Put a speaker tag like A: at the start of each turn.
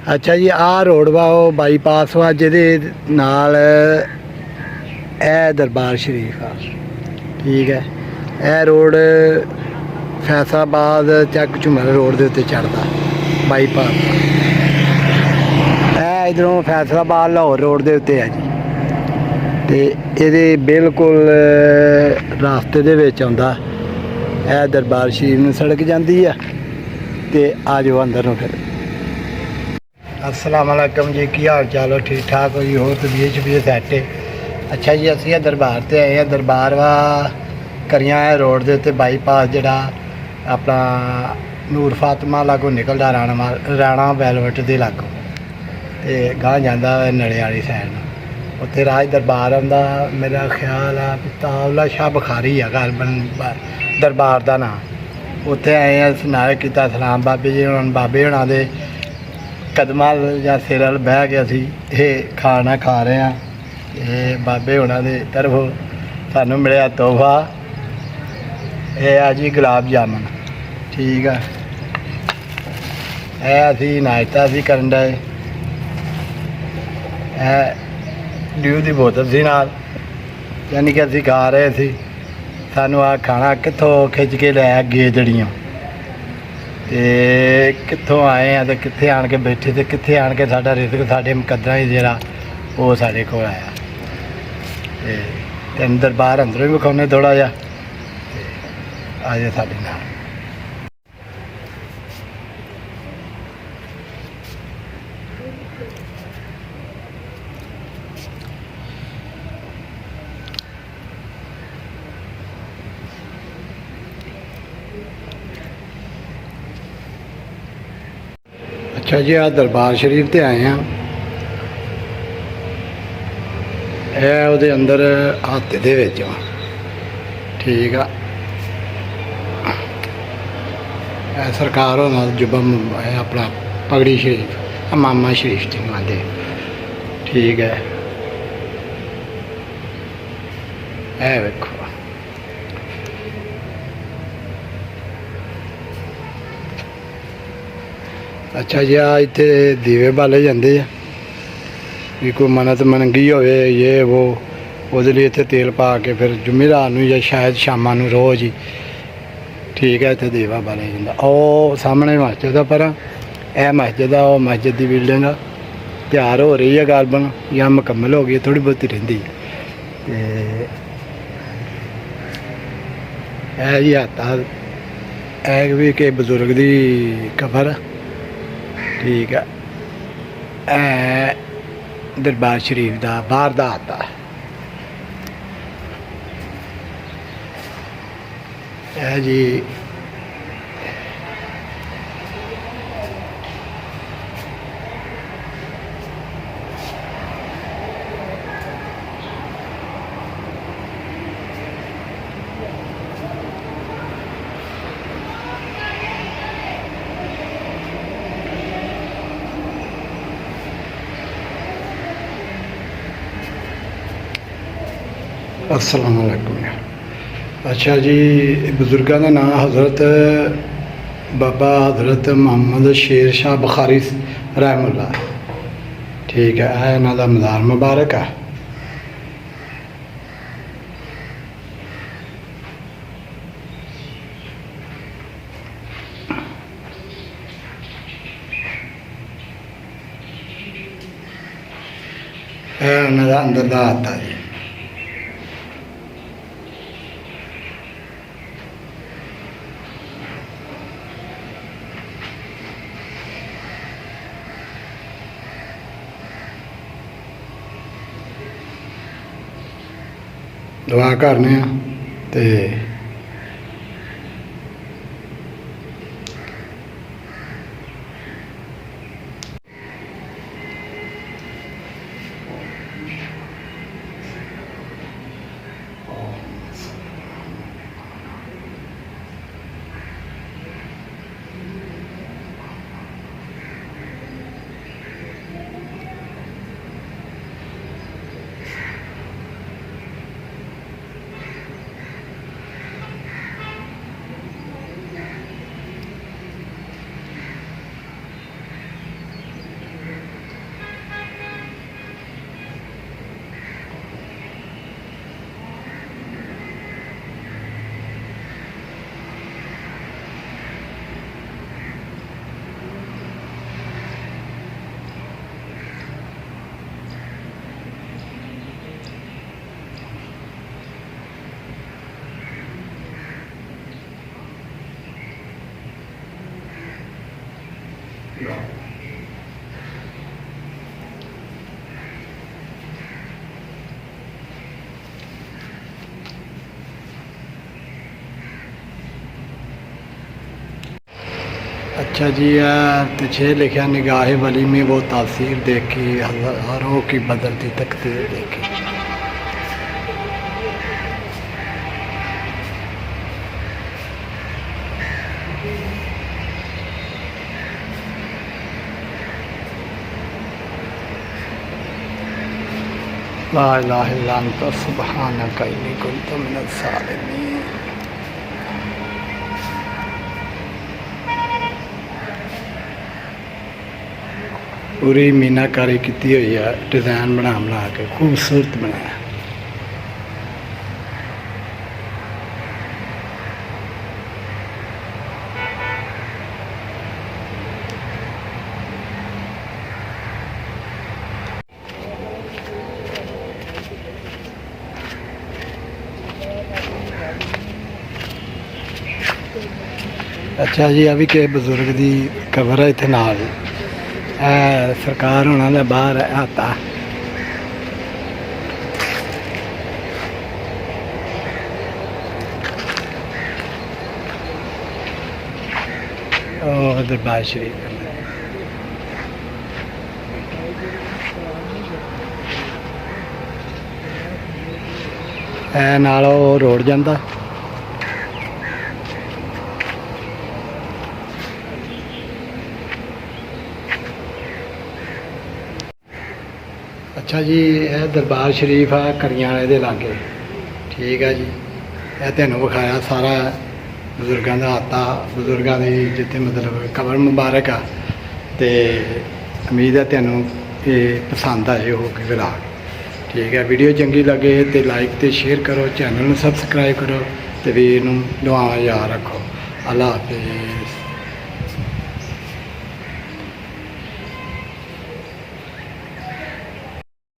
A: अच्छा जी आ रोड वा वो बाईपास वा जिहदे नाल ए दरबार शरीफ आ ठीक है। ए रोड फैसलाबाद चक झूमर रोड के उत्ते चढ़ता बाईपास ए इधरों फैसलाबाद लाहौर रोड के उत्ते है जी। तो ये बिल्कुल रास्ते दे विच आउंदा ए दरबार शरीफ नूं सड़क जाती है। तो आ जाओ अंदर नूं फिर। अस्सलाम वालेकुम जी, की हाल चाल हो? ठीक ठाक हो जी? हो तबीयत शबीयत सैट है? अच्छा जी असी दरबार से आए हैं। दरबार वा करियां है रोड के उत्ते बाईपास जिहड़ा अपना नूर फातिमा लागों निकलदा राणा वैलवट के लागों तो गांह जांदा नड़े वाली साइड उत्थे राज दरबार आंदा। मेरा ख्याल है तावला शाह बुखारी है घर दरबार का नाम। उत्थे आए हैं नारे किया सलाम बाबे जी हुण बाबे हुणां दे कदमां या सिर वाल बह के असी ये खाना खा रहे हैं। ये बाबे हुणां दे तरफों सानूं मिलिया तोहफा ये आ जी गुलाब जामुन ठीक है। ये असी नाश्ता असी करन डे ड्यू की बोतल सी नाल यानी कि असी खा रहे थे। सानू आ खाना कित्थों खिंच के लिया गेजड़ियों ते कित्थों आए हैं तो कित्थे आन के बैठे तो कित्थे आन के साडा रिज़्क साडे मुकद्दरां ही जिहड़ा वो साडे कोल आया। ते अंदर बाहर अंदरों भी विखाउने थोड़ा जिहा आ जाए साडे नाल। अच्छा जी आ दरबार शरीफ ते आए हैं। यह उहदे अंदर हाथे दे विच ठीक आ। सरकार होना जुबम है अपना पगड़ी शरीफ मामा शरीफ जिन्हों आते ठीक है। यह वेखो अच्छा जी आ इत्थे दीवे बाले जाते हैं भी कोई मन्नत मंगी हो ये वो उहदे लिए इत्थे तेल पा के फिर जुम्मेरात नूं या शायद शामां नूं रोज़ ही ठीक है इत्थे दीवा बाले जांदा। ओ सामने मस्जिद पर यह मस्जिद आ वो मस्जिद की बिल्डिंग तैयार हो रही है गालबन या मुकम्मल हो गई थोड़ी बहुती रहिंदी है जी। हाथा है भी कि बजुर्ग की कबर ठीक है। दरबार शरीफ का बाहर का हाथा है जी। अस्सलाम वालेकुम। अच्छा जी बुजुर्गों का नाम हज़रत बाबा हज़रत मोहम्मद शेर शाह बुखारी रहमुल्लाह ठीक है। इन्हों का मज़ार मुबारक है। इन्हों का अंदर का हाथा जी। दुआ करने ते अच्छा जी यार पीछे लिखा निगाह वली में वो तासीर देखी हज़ारों की बदलती तकदीर देखी। ला इलाहा इल्ला अंता सुब्हानका इन्नी कुन्तु मिनज़ ज़ालिमीन। पूरी मीनाकारी की हुई है, डिज़ाइन बना के खूबसूरत बनाया। अच्छा जी अभी के बजुर्ग की कबर है इतने नाल सरकार होना बाहर आता दरबार शरीफ नाल रोड जाता। अच्छा जी यह दरबार शरीफ है करियाने के लागे। ठीक है जी यह तेनों विखाया सारा बजुर्गों का हाता बजुर्गों की जिते मतलब कबर मुबारक आ। तो उम्मीद है तेनों ये पसंद आए होगी विलाग। ठीक है वीडियो चंगी लगे तो लाइक तो शेयर करो, चैनल में सबसक्राइब करो, तो वीर नूं दुआ याद रखो। अल्लाह हाफिज़।